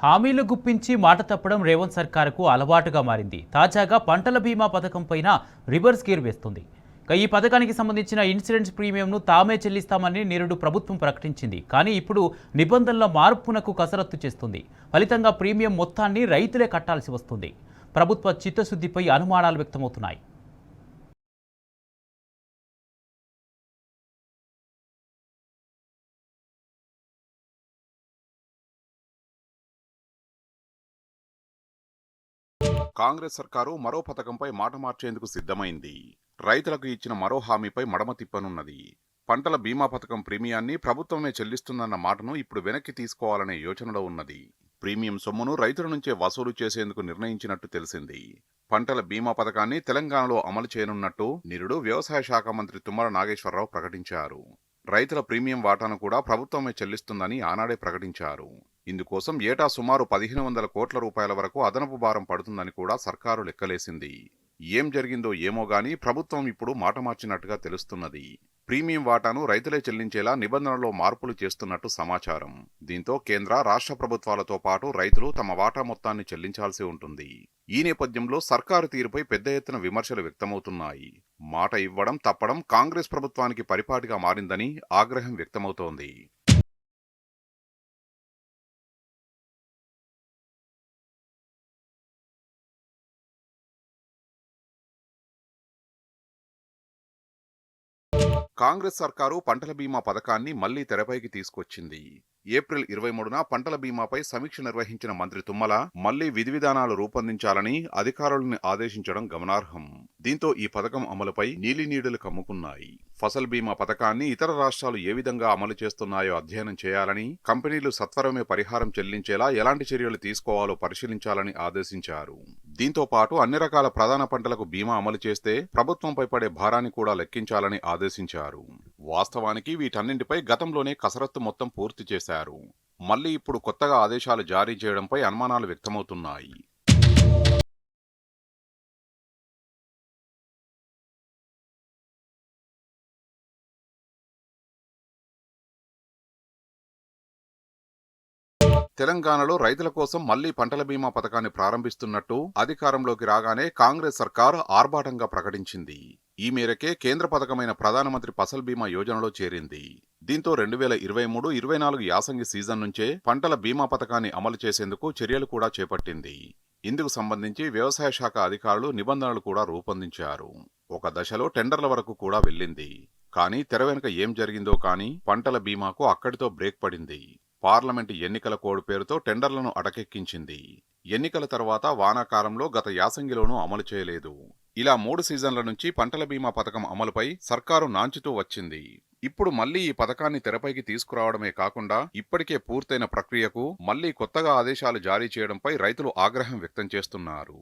హామీలు గుప్పించి మాట తప్పడం రేవంత్ సర్కారుకు అలవాటుగా మారింది. తాజాగా పంటల బీమా పథకం పైన రివర్స్ గేర్ వేస్తుంది. ఈ పథకానికి సంబంధించిన ఇన్సూరెన్స్ ప్రీమియంను తామే చెల్లిస్తామని నేరుడు ప్రభుత్వం ప్రకటించింది. కానీ ఇప్పుడు నిబంధనల మార్పునకు కసరత్తు చేస్తుంది. ఫలితంగా ప్రీమియం మొత్తాన్ని రైతులే కట్టాల్సి వస్తుంది. ప్రభుత్వ చిత్తశుద్ధిపై అనుమానాలు వ్యక్తమవుతున్నాయి. కాంగ్రెస్ సర్కారు మరో పథకంపై మాట మార్చేందుకు సిద్ధమైంది. రైతులకు ఇచ్చిన మరో హామీపై మడమ తిప్పనున్నది. పంటల బీమా పథకం ప్రీమియాన్ని ప్రభుత్వమే చెల్లిస్తుందన్న మాటను ఇప్పుడు వెనక్కి తీసుకోవాలనే యోచనలో ఉన్నది. ప్రీమియం సొమ్మును రైతుల నుంచే వసూలు చేసేందుకు నిర్ణయించినట్టు తెలిసింది. పంటల బీమా పథకాన్ని తెలంగాణలో అమలు చేయనున్నట్టు నిరుడు వ్యవసాయ శాఖ మంత్రి తుమ్మల నాగేశ్వరరావు ప్రకటించారు. రైతుల ప్రీమియం వాటాను కూడా ప్రభుత్వమే చెల్లిస్తుందని ఆనాడే ప్రకటించారు. ఇందుకోసం ఏటా సుమారు 1500 కోట్ల రూపాయల వరకు అదనపు భారం పడుతుందని కూడా సర్కారు లెక్కలేసింది. ఏం జరిగిందో ఏమో గాని ప్రభుత్వం ఇప్పుడు మాట మార్చినట్టుగా తెలుస్తున్నది. ప్రీమియం వాటాను రైతులే చెల్లించేలా నిబంధనలో మార్పులు చేస్తున్నట్టు సమాచారం. దీంతో కేంద్ర రాష్ట్ర ప్రభుత్వాలతో పాటు రైతులు తమ వాటా మొత్తాన్ని చెల్లించాల్సి ఉంటుంది. ఈ నేపథ్యంలో సర్కారు తీరుపై పెద్ద ఎత్తున విమర్శలు వ్యక్తమవుతున్నాయి. మాట ఇవ్వడం తప్పడం కాంగ్రెస్ ప్రభుత్వానికి పరిపాటిగా మారిందని ఆగ్రహం వ్యక్తమవుతోంది. కాంగ్రెస్ సర్కారు పంటల బీమా పథకాన్ని మళ్లీ తెరపైకి తీసుకొచ్చింది. ఏప్రిల్ 23న పంటల బీమాపై సమీక్ష నిర్వహించిన మంత్రి తుమ్మల మళ్లీ విధి విధానాలు రూపొందించాలని అధికారులను ఆదేశించడం గమనార్హం. దీంతో ఈ పథకం అమలుపై నీలినీడలు కమ్ముకున్నాయి. ఫసల్ బీమా పథకాన్ని ఇతర రాష్ట్రాలు ఏ విధంగా అమలు చేస్తున్నాయో అధ్యయనం చేయాలని, కంపెనీలు సత్వరమే పరిహారం చెల్లించేలా ఎలాంటి చర్యలు తీసుకోవాలో పరిశీలించాలని ఆదేశించారు. దీంతో పాటు అన్ని రకాల ప్రధాన పంటలకు బీమా అమలు చేస్తే ప్రభుత్వంపై పడే భారాన్ని కూడా లెక్కించాలని ఆదేశించారు. వాస్తవానికి వీటన్నింటిపై గతంలోనే కసరత్తు మొత్తం పూర్తి చేశారు. మళ్లీ ఇప్పుడు కొత్తగా ఆదేశాలు జారీ చేయడంపై అనుమానాలు వ్యక్తమవుతున్నాయి. తెలంగాణలో రైతుల కోసం మళ్లీ పంటల బీమా పథకాన్ని ప్రారంభిస్తున్నట్టు అధికారంలోకి రాగానే కాంగ్రెస్ సర్కార్ ఆర్భాటంగా ప్రకటించింది. ఈ మేరకే కేంద్ర పథకమైన ప్రధానమంత్రి ఫసల్ బీమా యోజనలో చేరింది. దీంతో 2023-24 యాసంగి సీజన్ నుంచే పంటల బీమా పథకాన్ని అమలు చేసేందుకు చర్యలు కూడా చేపట్టింది. ఇందుకు సంబంధించి వ్యవసాయ శాఖ అధికారులు నిబంధనలు కూడా రూపొందించారు. ఒక దశలో టెండర్ల వరకు కూడా వెళ్ళింది. కానీ తెర వెనుక ఏం జరిగిందో కానీ పంటల బీమాకు అక్కడితో బ్రేక్ పడింది. పార్లమెంటు ఎన్నికల కోడ్ పేరుతో టెండర్లను అటకెక్కించింది. ఎన్నికల తర్వాత వానాకాలంలో గత యాసంగిలోనూ అమలు చేయలేదు. ఇలా 3 సీజన్ల నుంచి పంటల బీమా పథకం అమలుపై సర్కారు నాంచుతూ వచ్చింది. ఇప్పుడు మళ్లీ ఈ పథకాన్ని తెరపైకి తీసుకురావడమే కాకుండా ఇప్పటికే పూర్తయిన ప్రక్రియకు మళ్లీ కొత్తగా ఆదేశాలు జారీ చేయడంపై రైతులు ఆగ్రహం వ్యక్తం చేస్తున్నారు.